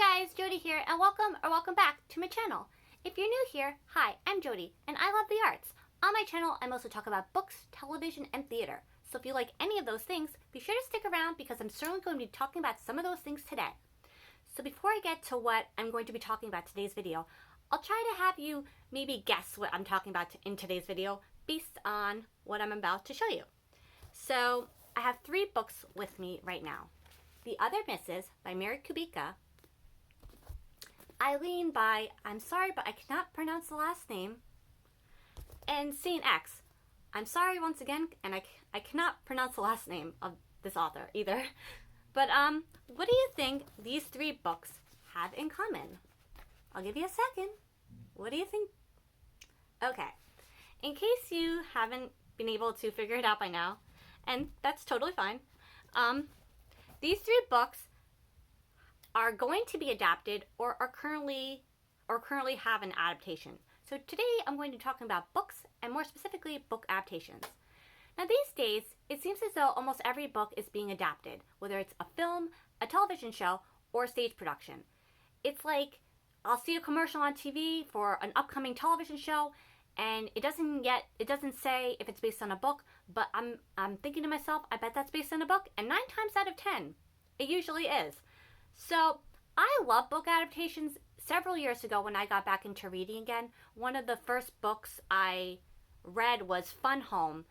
Hey guys, Jody here, and welcome back to my channel. If you're new here, hi, I'm Jody, and I love the arts. On my channel, I mostly talk about books, television, and theater. So if you like any of those things, be sure to stick around because I'm certainly going to be talking about some of those things today. So before I get to what I'm going to be talking about today's video, I'll try to have you maybe guess what I'm talking about in today's video based on what I'm about to show you. So I have 3 books with me right now. The Other Misses by Mary Kubica, Eileen by, I'm sorry but I cannot pronounce the last name, and Saint X. I'm sorry once again, and I cannot pronounce the last name of this author either. But what do you think these 3 books have in common? I'll give you a second. What do you think? Okay, in case you haven't been able to figure it out by now, and that's totally fine, these 3 books are going to be adapted or currently have an adaptation. So today I'm going to be talking about books, and more specifically book adaptations. Now these days it seems as though almost every book is being adapted, whether it's a film, a television show, or a stage production. It's like I'll see a commercial on TV for an upcoming television show, and it doesn't say if it's based on a book, but I'm thinking to myself, I bet that's based on a book, and 9 times out of 10 it usually is. So I love book adaptations. Several years ago when I got back into reading again, one of the first books I read was Fun Home,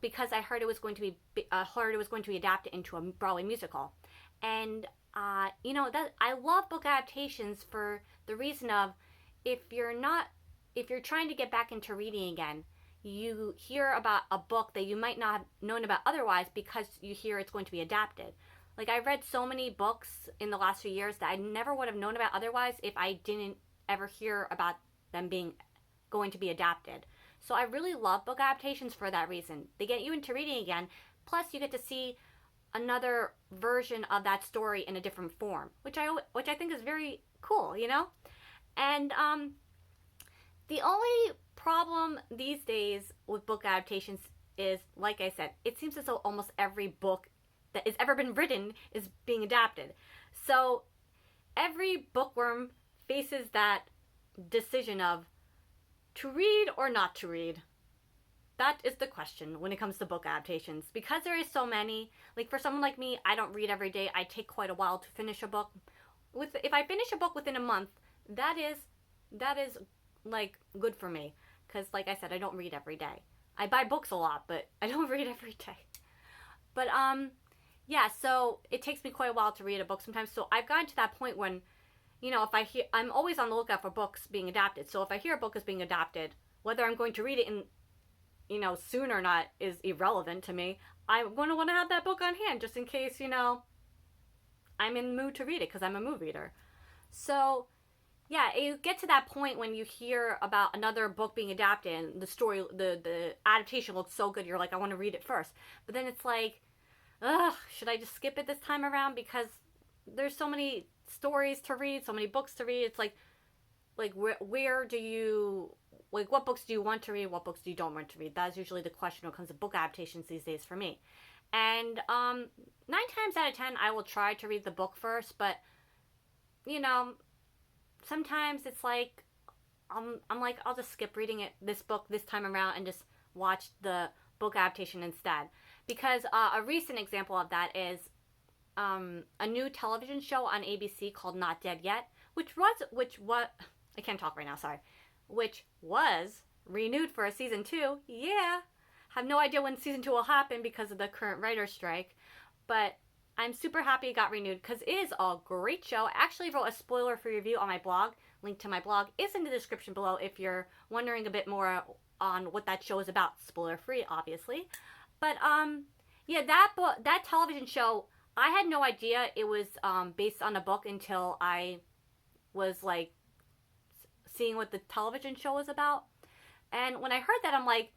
because I heard it was going to be adapted into a Broadway musical. And you know, that I love book adaptations for the reason of if you're trying to get back into reading again, you hear about a book that you might not have known about otherwise because you hear it's going to be adapted. Like, I read so many books in the last few years that I never would have known about otherwise if I didn't ever hear about them going to be adapted. So I really love book adaptations for that reason. They get you into reading again, plus you get to see another version of that story in a different form, which I think is very cool, you know? And the only problem these days with book adaptations is, like I said, it seems as though almost every book that has ever been written is being adapted. So every bookworm faces that decision of to read or not to read. That is the question when it comes to book adaptations. Because there is so many, like for someone like me, I don't read every day. I take quite a while to finish a book. If I finish a book within a month, that is like good for me. Because like I said, I don't read every day. I buy books a lot, but I don't read every day. But yeah, so it takes me quite a while to read a book sometimes. So I've gotten to that point when, you know, I'm always on the lookout for books being adapted. So if I hear a book is being adapted, whether I'm going to read it in, you know, soon or not is irrelevant to me. I'm going to want to have that book on hand just in case, you know, I'm in the mood to read it because I'm a mood reader. So yeah, you get to that point when you hear about another book being adapted and the story, the adaptation looks so good, you're like, I want to read it first. But then it's like, ugh, should I just skip it this time around? Because there's so many stories to read, so many books to read. It's like where do you, like, what books do you want to read? What books do you don't want to read? That's usually the question when it comes to book adaptations these days for me. And 9 times out of 10, I will try to read the book first, but, you know, sometimes it's like, I'm like, I'll just skip reading this book this time around and just watch the book adaptation instead. Because a recent example of that is a new television show on ABC called Not Dead Yet, which was renewed for a season 2. Yeah, have no idea when season 2 will happen because of the current writer's strike, but I'm super happy it got renewed because it is a great show. I actually wrote a spoiler-free review on my blog. Link to my blog is in the description below if you're wondering a bit more on what that show is about. Spoiler-free, obviously. But yeah, that television show, I had no idea it was based on a book until I was like seeing what the television show was about. And when I heard that, I'm like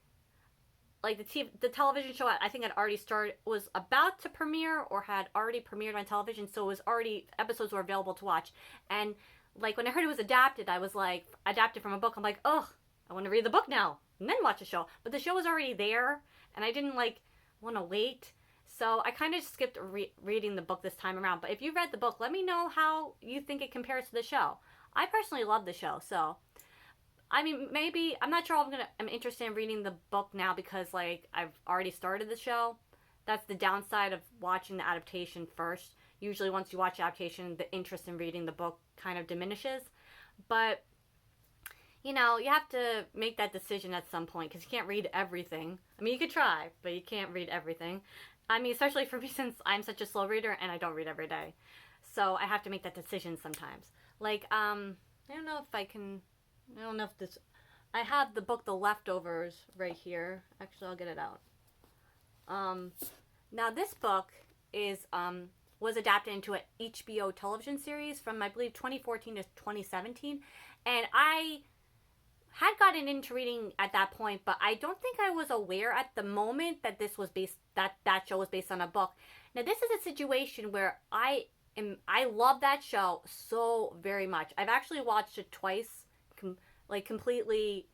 the television show I think had already started, was about to premiere or had already premiered on television, so it was already, episodes were available to watch. And like when I heard it was adapted, I was like, adapted from a book, I'm like, ugh, I want to read the book now and then watch the show. But the show was already there and I didn't like want to wait. So I kind of skipped reading the book this time around. But if you read the book, let me know how you think it compares to the show. I personally love the show, so I mean, maybe I'm not sure I'm interested in reading the book now because like I've already started the show. That's the downside of watching the adaptation first. Usually once you watch the adaptation, the interest in reading the book kind of diminishes. But you know, you have to make that decision at some point because you can't read everything. I mean, you could try, but you can't read everything. I mean, especially for me since I'm such a slow reader and I don't read every day. So I have to make that decision sometimes. Like, I don't know if I can, I don't know if this, I have the book The Leftovers right here. Actually, I'll get it out. Now this book is, was adapted into an HBO television series from, I believe, 2014 to 2017. And I had gotten into reading at that point, but I don't think I was aware at the moment that this was based, that show was based on a book. Now this is a situation where I love that show so very much. I've actually watched it twice, like completely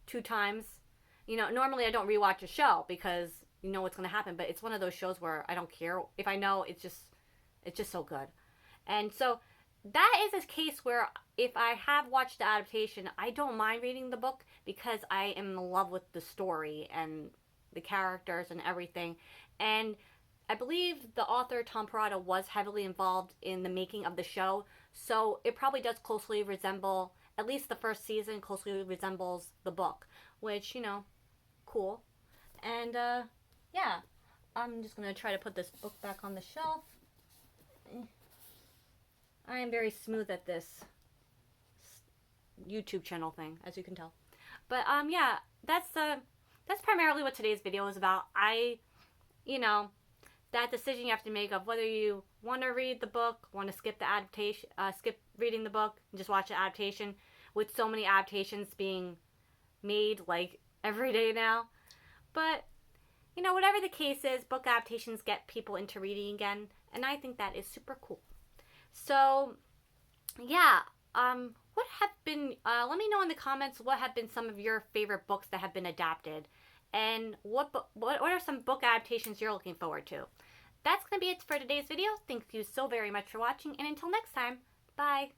2 times. You know, normally I don't rewatch a show because you know what's going to happen, but it's one of those shows where I don't care. If I know, it's just so good. And so that is a case where if I have watched the adaptation, I don't mind reading the book because I am in love with the story and the characters and everything. And I believe the author, Tom Perrotta, was heavily involved in the making of the show, so it probably does closely resemble, at least the first season closely resembles the book, which, you know, cool. And, yeah, I'm just going to try to put this book back on the shelf. I am very smooth at this YouTube channel thing, as you can tell. But, yeah, that's primarily what today's video is about. You know, that decision you have to make of whether you want to read the book, want to skip the adaptation, skip reading the book, and just watch the adaptation, with so many adaptations being made, like, every day now. But, you know, whatever the case is, book adaptations get people into reading again, and I think that is super cool. So, yeah, what have been, let me know in the comments what have been some of your favorite books that have been adapted, and what are some book adaptations you're looking forward to. That's going to be it for today's video. Thank you so very much for watching, and until next time, bye!